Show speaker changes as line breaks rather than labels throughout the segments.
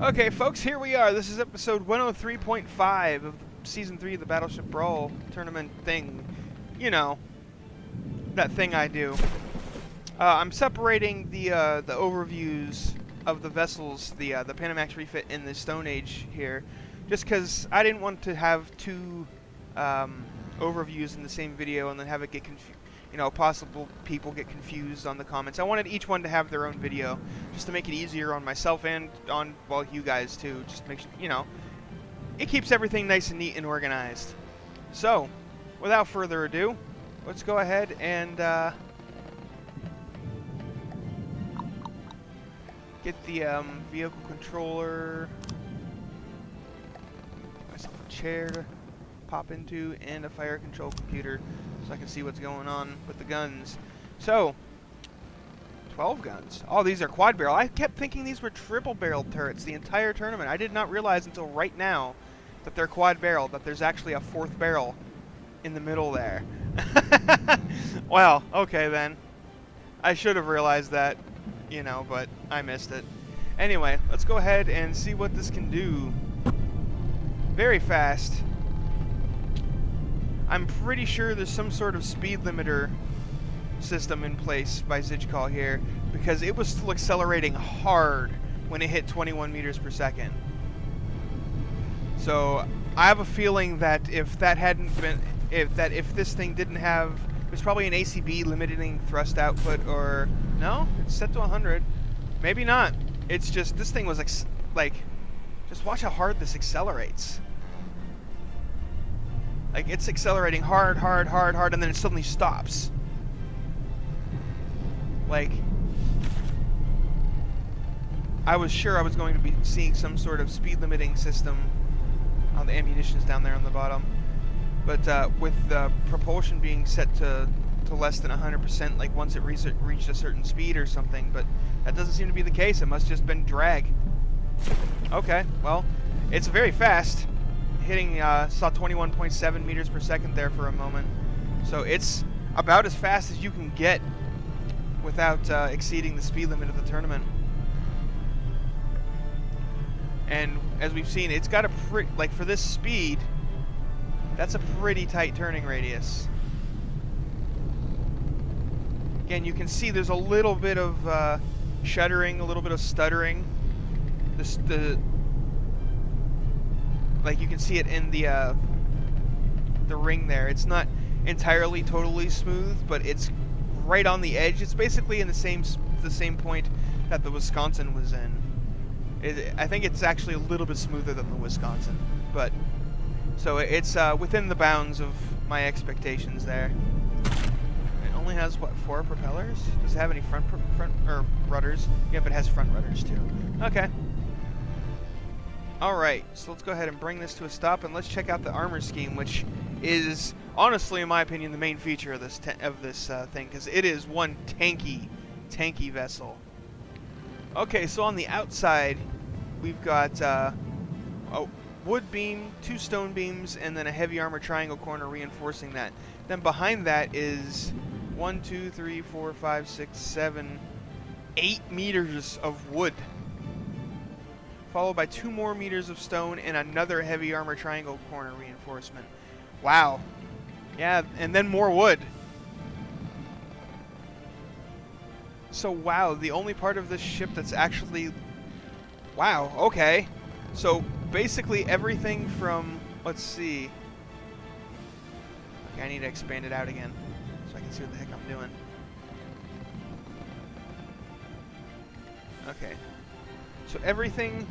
Okay, folks, here we are. This is episode 103.5 of Season 3 of the Battleship Brawl tournament thing. You know, that thing I do. I'm separating the overviews of the vessels, the Panamax refit and the Stone Age here, just because I didn't want to have two overviews in the same video and then have it get confused. Possible people get confused on the comments. I wanted each one to have their own video, just to make it easier on myself and on, well, you guys too. Just to make sure, it keeps everything nice and neat and organized. So, without further ado, let's go ahead and get the vehicle controller, myself a chair to pop into, and a fire control computer so I can see what's going on with the guns. So, 12 guns. Oh, these are quad barrel. I kept thinking these were triple barrel turrets the entire tournament. I did not realize until right now that they're quad barrel, that there's actually a fourth barrel in the middle there. Well, okay then. I should have realized that, but I missed it. Anyway, let's go ahead and see what this can do. Very fast. I'm pretty sure there's some sort of speed limiter system in place by Zijkal here, because it was still accelerating hard when it hit 21 meters per second. So I have a feeling that if that hadn't been, if this thing didn't have, there's probably an ACB limiting thrust output, or no, it's set to 100. Maybe not. It's just this thing was just watch how hard this accelerates. Like, it's accelerating hard, and then it suddenly stops. Like, I was sure I was going to be seeing some sort of speed limiting system. Oh, the ammunition's down there on the bottom. But with the propulsion being set to less than 100%, like once it reached a certain speed or something, but that doesn't seem to be the case. It must just been drag. Okay, well, it's very fast. Hitting, saw 21.7 meters per second there for a moment. So it's about as fast as you can get without exceeding the speed limit of the tournament. And as we've seen, it's got a for this speed, that's a pretty tight turning radius. Again, you can see there's a little bit of shuddering, a little bit of stuttering. Like, you can see it in the ring there. It's not entirely totally smooth, but it's right on the edge. It's basically in the same point that the Wisconsin was in. I think it's actually a little bit smoother than the Wisconsin, but so it's within the bounds of my expectations there. It only has what, 4 propellers? Does it have any front or rudders? Yep, it has front rudders too. Okay. Alright, so let's go ahead and bring this to a stop, and let's check out the armor scheme, which is, honestly, in my opinion, the main feature of this thing, because it is one tanky vessel. Okay, so on the outside, we've got a wood beam, 2 stone beams, and then a heavy armor triangle corner reinforcing that. Then behind that is 1, 2, 3, 4, 5, 6, 7, 8 meters of wood, followed by 2 more meters of stone and another heavy armor triangle corner reinforcement. Wow. Yeah, and then more wood. So wow, the only part of this ship that's actually... Wow, okay. So basically everything from... Let's see. Okay, I need to expand it out again so I can see what the heck I'm doing. Okay. So everything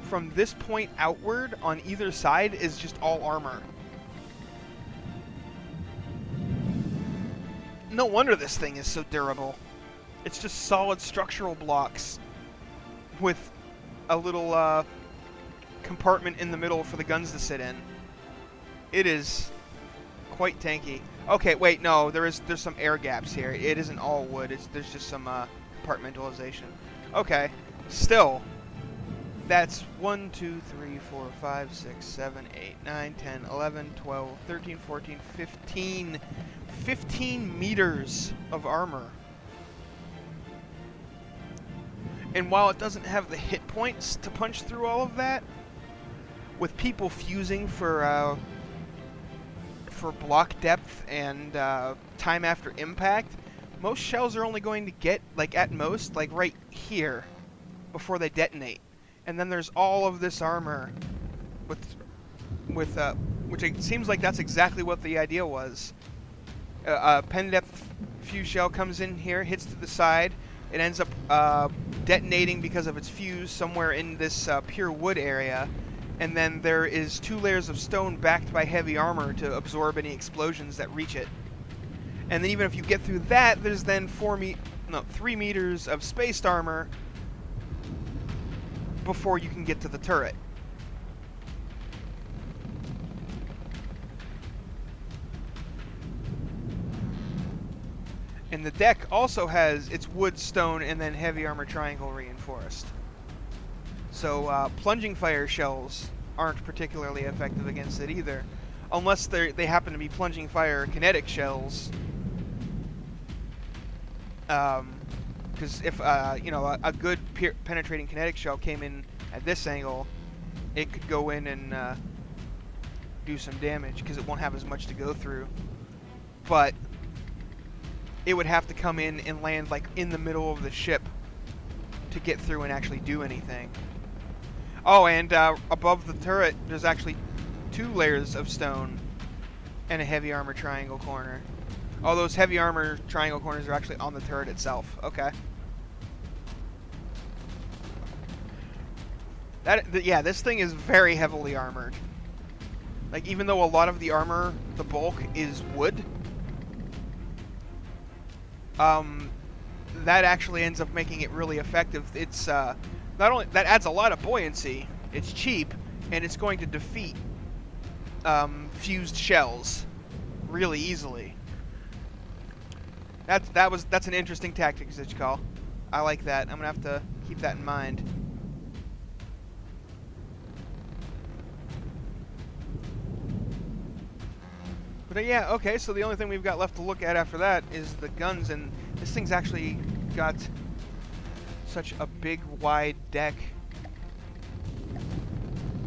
from this point outward on either side is just all armor. No wonder this thing is so durable. It's just solid structural blocks with a little compartment in the middle for the guns to sit in. It is quite tanky. Okay, wait, no, there's some air gaps here. It isn't all wood. There's just some compartmentalization. Okay. Still, that's 1, 2, 3, 4, 5, 6, 7, 8, 9, 10, 11, 12, 13, 14, 15 meters of armor. And while it doesn't have the hit points to punch through all of that, with people fusing for block depth and time after impact, most shells are only going to get, like, at most, like, right here before they detonate. And then there's all of this armor with which it seems like that's exactly what the idea was. Pen depth fuse shell comes in here, hits to the side. It ends up detonating because of its fuse somewhere in this pure wood area. And then there is 2 layers of stone backed by heavy armor to absorb any explosions that reach it. And then even if you get through that, there's then 3 meters of spaced armor before you can get to the turret. And the deck also has its wood, stone, and then heavy armor triangle reinforced. So plunging fire shells aren't particularly effective against it either, unless they happen to be plunging fire kinetic shells. Because if a good penetrating kinetic shell came in at this angle, it could go in and do some damage because it won't have as much to go through. But it would have to come in and land like in the middle of the ship to get through and actually do anything. Oh, and above the turret, there's actually 2 layers of stone and a heavy armor triangle corner. Oh, those heavy armor triangle corners are actually on the turret itself. Okay. Yeah, this thing is very heavily armored. Like, even though a lot of the armor, the bulk, is wood, that actually ends up making it really effective. It's not only that adds a lot of buoyancy, it's cheap, and it's going to defeat fused shells really easily. That's an interesting tactic, Zichkal. I like that. I'm gonna have to keep that in mind. But yeah, okay, so the only thing we've got left to look at after that is the guns, and this thing's actually got such a big, wide deck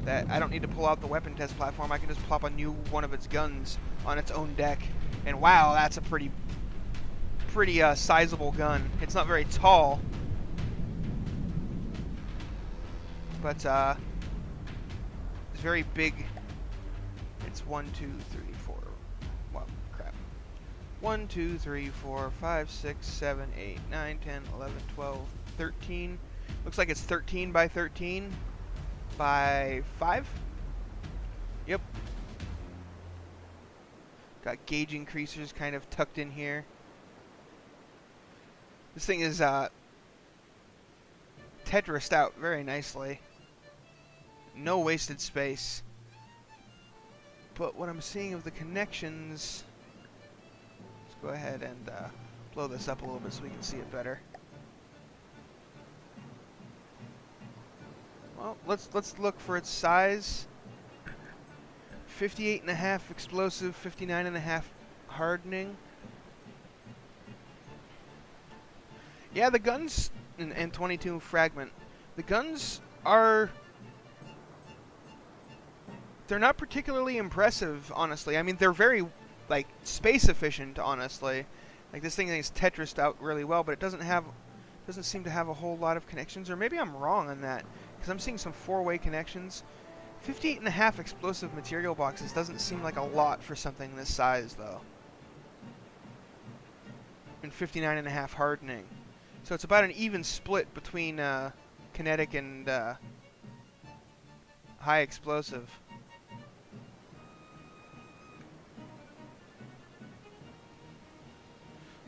that I don't need to pull out the weapon test platform. I can just plop a new one of its guns on its own deck, and wow, that's a pretty sizable gun. It's not very tall, but it's very big. It's 1, 2, 3, 4. Well, crap. 1, 2, 3, 4, 5, 6, 7, 8, 9, 10, 11, 12, 13. Looks like it's 13 by 13 by 5. Yep. Got gauge increasers kind of tucked in here. This thing is Tetrised out very nicely. No wasted space. But what I'm seeing of the connections, let's go ahead and blow this up a little bit so we can see it better. Well, let's look for its size. 58.5 explosive, 59.5 hardening. Yeah, the guns and 22 fragment. The guns are, they're not particularly impressive, honestly. I mean, they're very, like, space efficient, honestly. Like, this thing is Tetrised out really well, but it doesn't seem to have a whole lot of connections. Or maybe I'm wrong on that, because I'm seeing some 4-way connections. 58.5 explosive material boxes doesn't seem like a lot for something this size, though. And 59.5 hardening. So it's about an even split between kinetic and high explosive.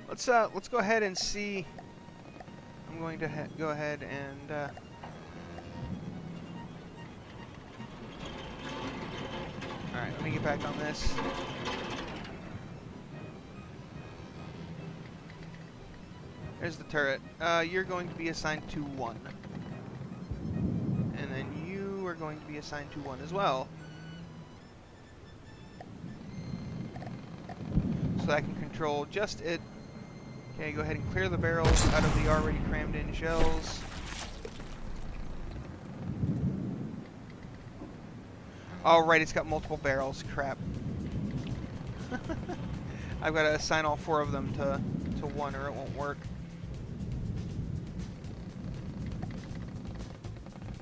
Let's go ahead and see. I'm going to go ahead and alright, let me get back on this. There's the turret. You're going to be assigned to 1. And then you are going to be assigned to 1 as well. So I can control just it. Okay, go ahead and clear the barrels out of the already crammed in shells. Oh, right, it's got multiple barrels. Crap. I've got to assign all 4 of them to one or it won't work.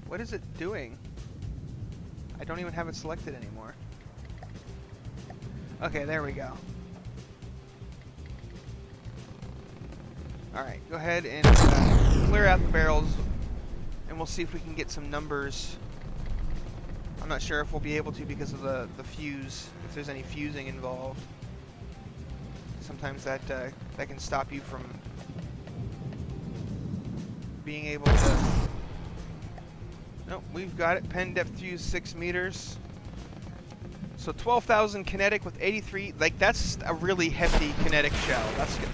What is it doing? I don't even have it selected anymore. Okay, there we go. Alright, go ahead and clear out the barrels, and we'll see if we can get some numbers. I'm not sure if we'll be able to because of the fuse, if there's any fusing involved. Sometimes that can stop you from being able to... Nope, we've got it. Pen depth fuse 6 meters. So 12,000 kinetic with 83. Like, that's a really hefty kinetic shell. That's good.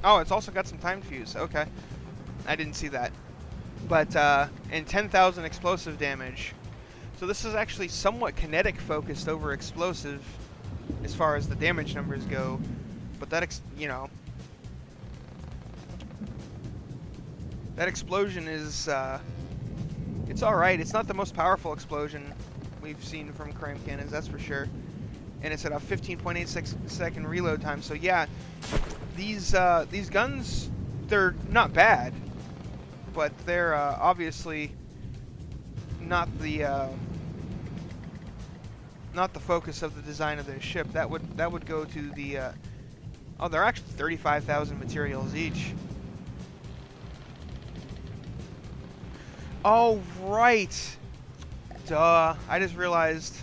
Oh, it's also got some timed fuse. Okay. I didn't see that. But, and 10,000 explosive damage. So this is actually somewhat kinetic focused over explosive as far as the damage numbers go. But that, you know, that explosion is, it's alright. It's not the most powerful explosion we've seen from cram cannons, that's for sure. And it's at a 15.86 second reload time. So yeah, these guns, they're not bad, but they're obviously not the focus of the design of their ship. That would go to the oh, they're actually 35,000 materials each. Oh, right. Duh. I just realized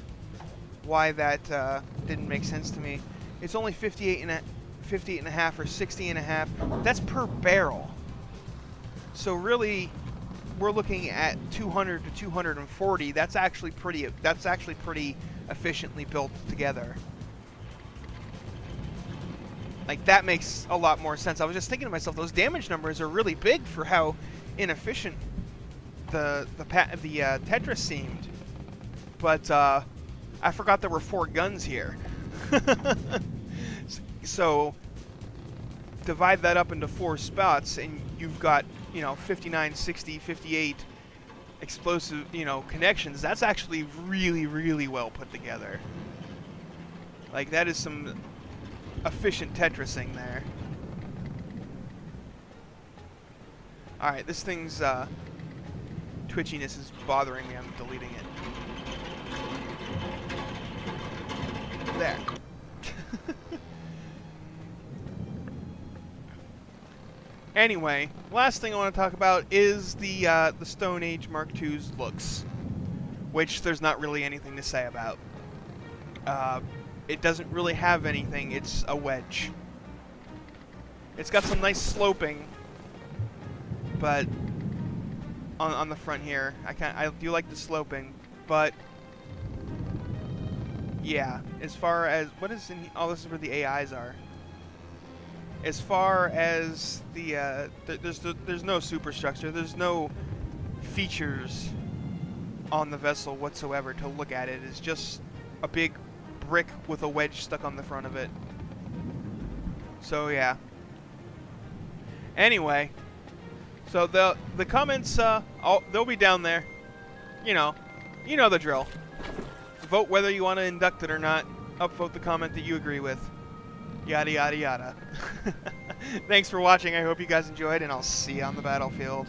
why that didn't make sense to me. It's only 58 and a half or 60 and a half. That's per barrel. So really, we're looking at 200 to 240. That's actually pretty efficiently built together. Like, that makes a lot more sense. I was just thinking to myself, those damage numbers are really big for how inefficient the Tetris seemed. But I forgot there were 4 guns here. So divide that up into 4 spots and you've got, you know, 59, 60, 58 explosive, you know, connections. That's actually really, really well put together. Like, that is some efficient Tetrising there. Alright, this thing's twitchiness is bothering me. I'm deleting it. There. Anyway, last thing I want to talk about is the Stone Age Mark II's looks, which there's not really anything to say about. It doesn't really have anything. It's a wedge. It's got some nice sloping, but on the front here, I do like the sloping, but yeah, as far as what is in, oh, this is where the AIs are. As far as the there's no superstructure, there's no features on the vessel whatsoever to look at it. It's just a big brick with a wedge stuck on the front of it. So yeah. Anyway, so the comments they'll be down there. You know the drill. Vote whether you want to induct it or not. Upvote the comment that you agree with. Yada yada yada. Thanks for watching. I hope you guys enjoyed, and I'll see you on the battlefield.